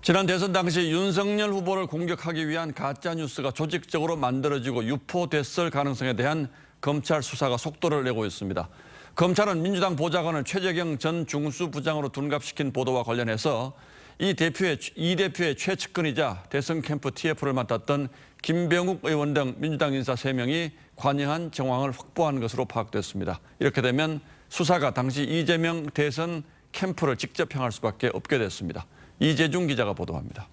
지난 대선 당시 윤석열 후보를 공격하기 위한 가짜뉴스가 조직적으로 만들어지고 유포됐을 가능성에 대한 검찰 수사가 속도를 내고 있습니다. 검찰은 민주당 보좌관을 최재경 전 중수부장으로 둔갑시킨 보도와 관련해서 이 대표의 최측근이자 대선 캠프 TF를 맡았던 김병욱 의원 등 민주당 인사 3명이 관여한 정황을 확보한 것으로 파악됐습니다. 이렇게 되면 수사가 당시 이재명 대선 캠프를 직접 향할 수밖에 없게 됐습니다. 이재중 기자가 보도합니다.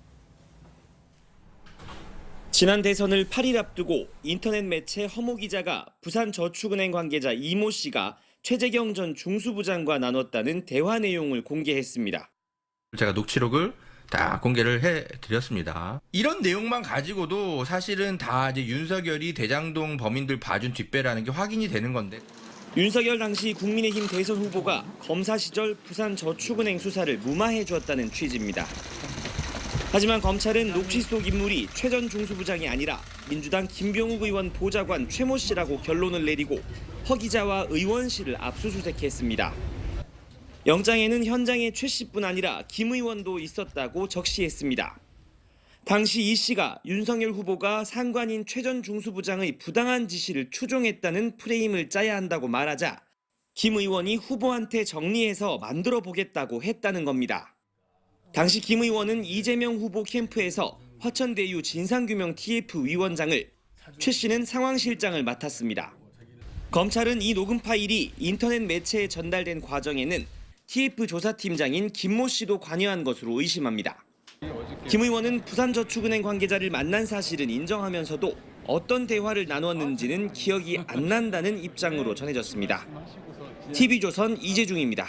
지난 대선을 8일 앞두고 인터넷 매체 허모 기자가 부산저축은행 관계자 이모 씨가 최재경 전 중수부장과 나눴다는 대화 내용을 공개했습니다. 제가 녹취록을 다 공개를 해드렸습니다. 이런 내용만 가지고도 사실은 다 이제 윤석열이 대장동 범인들 봐준 뒷배라는 게 확인이 되는 건데. 윤석열 당시 국민의힘 대선 후보가 검사 시절 부산저축은행 수사를 무마해 주었다는 취지입니다. 하지만 검찰은 녹취 속 인물이 최 전 중수부장이 아니라 민주당 김병욱 의원 보좌관 최모 씨라고 결론을 내리고 허 기자와 의원 씨를 압수수색했습니다. 영장에는 현장에 최 씨뿐 아니라 김 의원도 있었다고 적시했습니다. 당시 이 씨가 윤석열 후보가 상관인 최 전 중수부장의 부당한 지시를 추종했다는 프레임을 짜야 한다고 말하자 김 의원이 후보한테 정리해서 만들어 보겠다고 했다는 겁니다. 당시 김 의원은 이재명 후보 캠프에서 화천대유 진상규명 TF 위원장을, 최 씨는 상황실장을 맡았습니다. 검찰은 이 녹음 파일이 인터넷 매체에 전달된 과정에는 TF 조사팀장인 김모 씨도 관여한 것으로 의심합니다. 김 의원은 부산저축은행 관계자를 만난 사실은 인정하면서도 어떤 대화를 나눴는지는 기억이 안 난다는 입장으로 전해졌습니다. TV조선 이재중입니다.